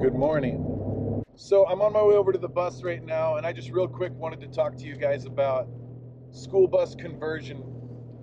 Good morning. So I'm on my way over to the bus right now, and I just real quick wanted to talk to you guys about school bus conversion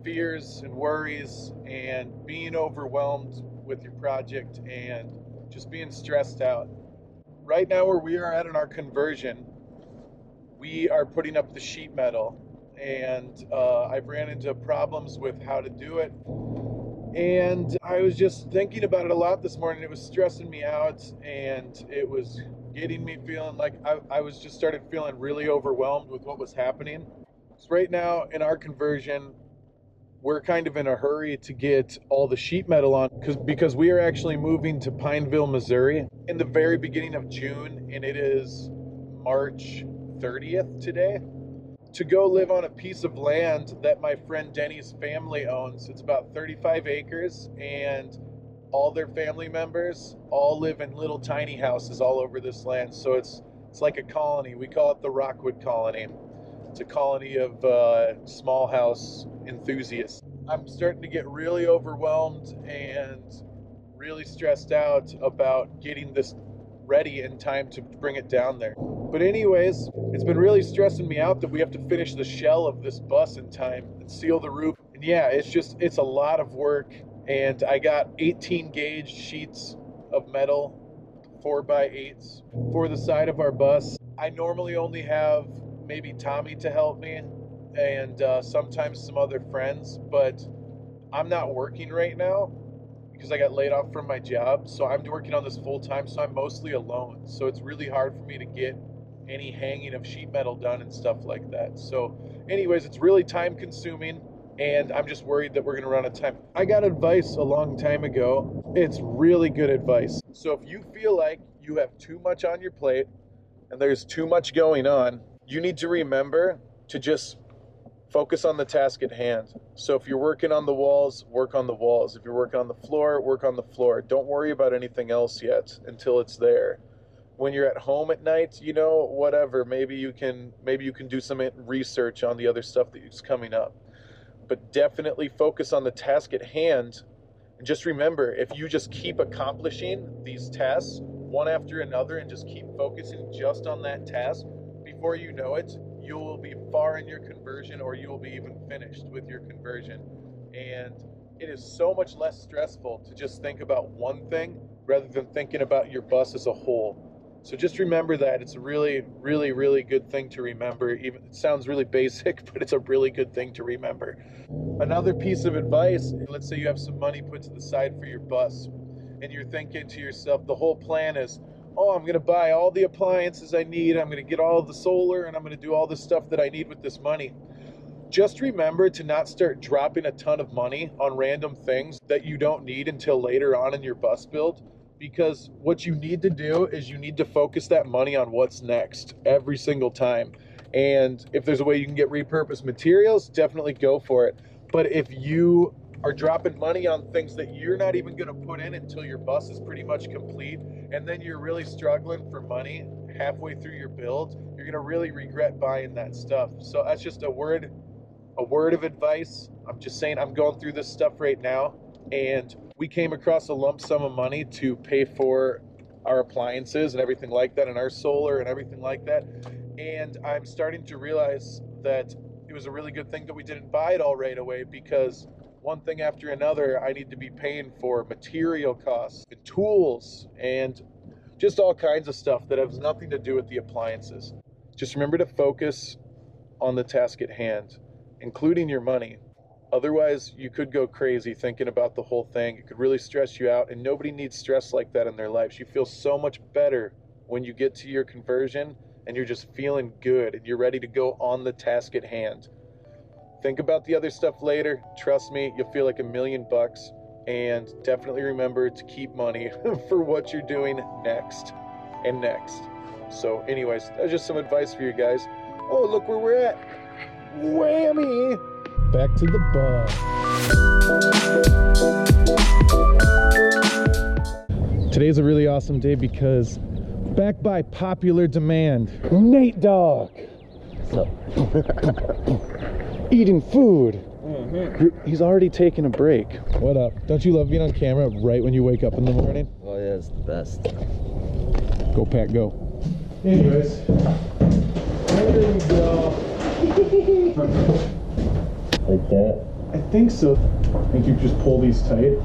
fears and worries and being overwhelmed with your project and just being stressed out. Right now where we are at in our conversion, we are putting up the sheet metal, and I've ran into problems with how to do it. And I was just thinking about it a lot this morning. It was stressing me out, and it was getting me feeling like I was just started feeling really overwhelmed with what was happening. So right now in our conversion, we're kind of in a hurry to get all the sheet metal on because we are actually moving to Pineville, Missouri in the very beginning of June, and it is March 30th today. To go live on a piece of land that my friend Denny's family owns. It's about 35 acres, and all their family members all live in little tiny houses all over this land. So it's like a colony. We call it the Rockwood Colony. It's a colony of small house enthusiasts. I'm starting to get really overwhelmed and really stressed out about getting this ready in time to bring it down there. But anyways, it's been really stressing me out that we have to finish the shell of this bus in time and seal the roof. And yeah, it's a lot of work. And I got 18 gauge sheets of metal, 4x8s for the side of our bus. I normally only have maybe Tommy to help me and sometimes some other friends, but I'm not working right now because I got laid off from my job. So I'm working on this full time, so I'm mostly alone. So it's really hard for me to get any hanging of sheet metal done and stuff like that. So anyways, it's really time consuming, and I'm just worried that we're gonna run out of time. I got advice a long time ago. It's really good advice. So if you feel like you have too much on your plate and there's too much going on, you need to remember to just focus on the task at hand. So if you're working on the walls, work on the walls. If you're working on the floor, work on the floor. Don't worry about anything else yet until it's there. When you're at home at night, whatever, maybe you can do some research on the other stuff that's coming up. But definitely focus on the task at hand. And just remember, if you just keep accomplishing these tasks one after another and just keep focusing just on that task, before you know it, you will be far in your conversion, or you will be even finished with your conversion. And it is so much less stressful to just think about one thing rather than thinking about your bus as a whole. So just remember that. It's a really, really, really good thing to remember. Even it sounds really basic, but it's a really good thing to remember. Another piece of advice, let's say you have some money put to the side for your bus, and you're thinking to yourself, the whole plan is, oh, I'm going to buy all the appliances I need, I'm going to get all the solar, and I'm going to do all the stuff that I need with this money. Just remember to not start dropping a ton of money on random things that you don't need until later on in your bus build. Because what you need to do is you need to focus that money on what's next every single time. And if there's a way you can get repurposed materials, definitely go for it. But if you are dropping money on things that you're not even going to put in until your bus is pretty much complete, and then you're really struggling for money halfway through your build, you're going to really regret buying that stuff. So that's just a word of advice. I'm just saying, I'm going through this stuff right now, and we came across a lump sum of money to pay for our appliances and everything like that, and our solar and everything like that. And I'm starting to realize that it was a really good thing that we didn't buy it all right away, because one thing after another, I need to be paying for material costs and tools and just all kinds of stuff that has nothing to do with the appliances. Just remember to focus on the task at hand, including your money. Otherwise, you could go crazy thinking about the whole thing. It could really stress you out, and nobody needs stress like that in their lives. You feel so much better when you get to your conversion and you're just feeling good and you're ready to go on the task at hand. Think about the other stuff later. Trust me, you'll feel like $1 million. And definitely remember to keep money for what you're doing next and next. So anyways, that's just some advice for you guys. Oh, look where we're at. Whammy! Back to the bus. Today's a really awesome day because, back by popular demand, Nate Dogg eating food. He's already taking a break. What up? Don't you love being on camera right when you wake up in the morning? Oh yeah, it's the best. Go, Pat, go. Anyways, there we go. Like that? I think so. I think you just pull these tight.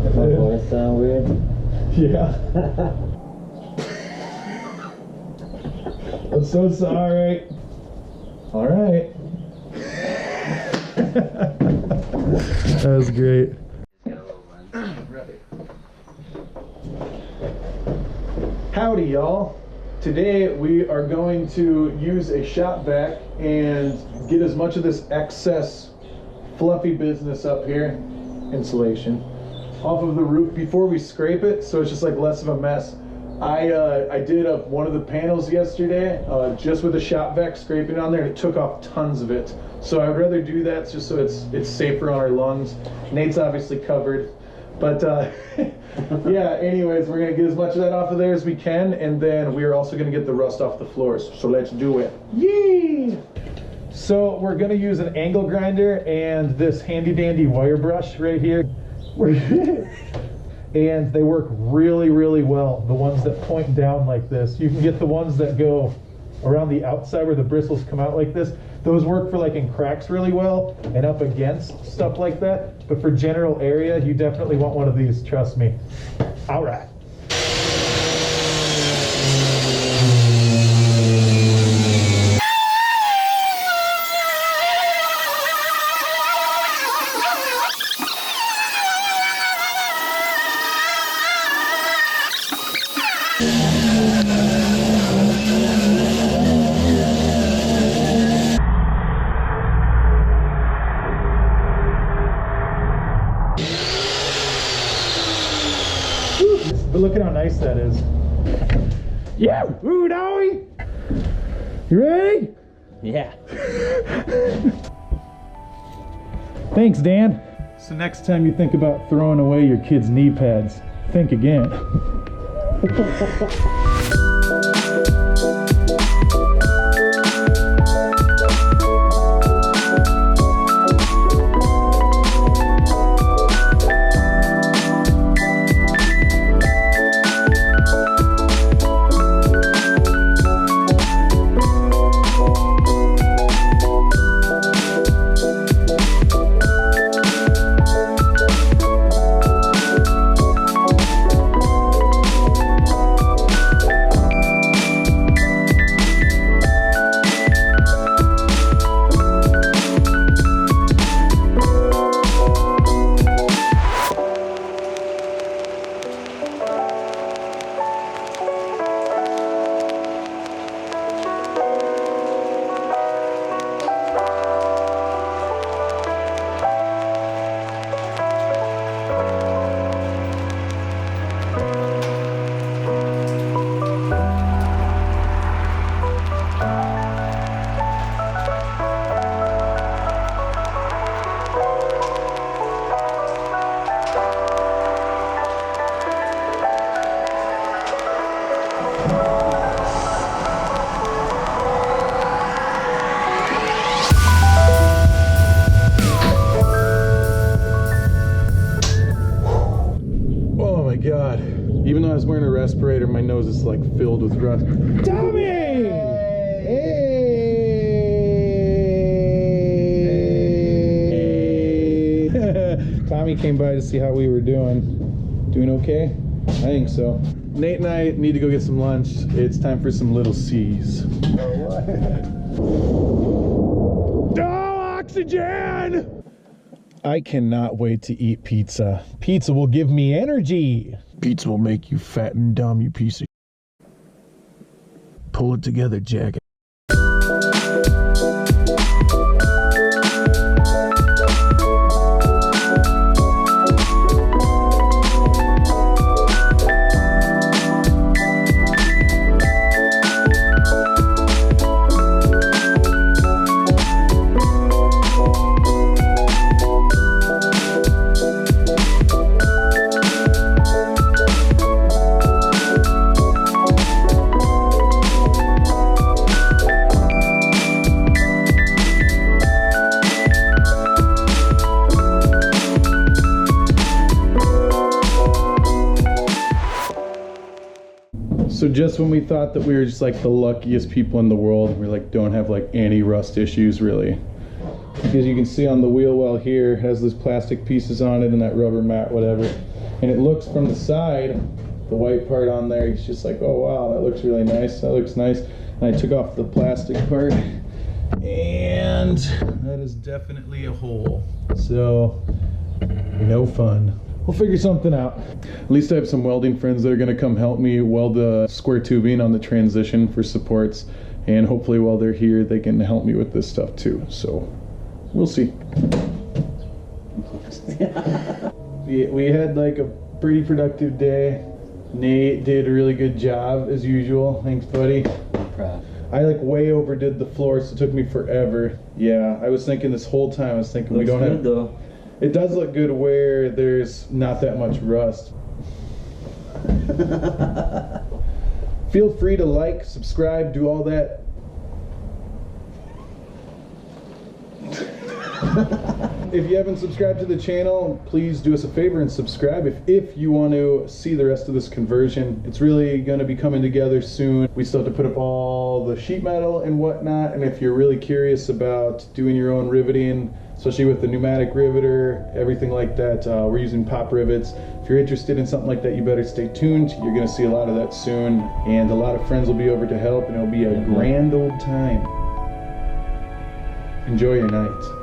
Does my voice sound weird? Yeah. I'm so sorry. All right. That was great. Howdy, y'all. Today we are going to use a shop vac and get as much of this excess fluffy business up here, insulation, off of the roof before we scrape it, so it's just like less of a mess. I did one of the panels yesterday just with a shop vac scraping on there, and it took off tons of it. So I'd rather do that just so it's safer on our lungs. Nate's obviously covered, but yeah, anyways, we're gonna get as much of that off of there as we can, and then we are also gonna get the rust off the floors. So let's do it. Yee! So we're gonna use an angle grinder and this handy dandy wire brush right here. And they work really, really well. The ones that point down like this. You can get the ones that go around the outside where the bristles come out like this. Those work for like in cracks really well and up against stuff like that. But for general area, you definitely want one of these, trust me. All right. But look at how nice that is. Yeah! Ooh, Dowie! You ready? Yeah. Thanks, Dan. So next time you think about throwing away your kids' knee pads, think again. God, even though I was wearing a respirator, my nose is like filled with rust. Tommy! Hey! Tommy came by to see how we were doing. Doing okay? I think so. Nate and I need to go get some lunch. It's time for some little C's. Oh, oxygen! I cannot wait to eat pizza. Pizza will give me energy. Pizza will make you fat and dumb, you piece of shit. Pull it together, Jack. So just when we thought that we were just like the luckiest people in the world, we like don't have like any rust issues really. Because you can see on the wheel well here, it has those plastic pieces on it and that rubber mat, whatever. And it looks from the side, the white part on there, it's just like, oh wow, that looks really nice, that looks nice. And I took off the plastic part, and that is definitely a hole. So, no fun. We'll figure something out. At least I have some welding friends that are gonna come help me weld the square tubing on the transition for supports. And hopefully while they're here, they can help me with this stuff too. So, we'll see. We had like a pretty productive day. Nate did a really good job as usual. Thanks, buddy. I'm proud. I like way overdid the floor, so it took me forever. Yeah, I was thinking this whole time, I was thinking Looks we don't good, have... though. It does look good where there's not that much rust. Feel free to like, subscribe, do all that. If you haven't subscribed to the channel, please do us a favor and subscribe if you want to see the rest of this conversion. It's really going to be coming together soon. We still have to put up all the sheet metal and whatnot, and if you're really curious about doing your own riveting, especially with the pneumatic riveter, everything like that, we're using pop rivets. If you're interested in something like that, you better stay tuned. You're going to see a lot of that soon, and a lot of friends will be over to help, and it'll be a grand old time. Enjoy your night.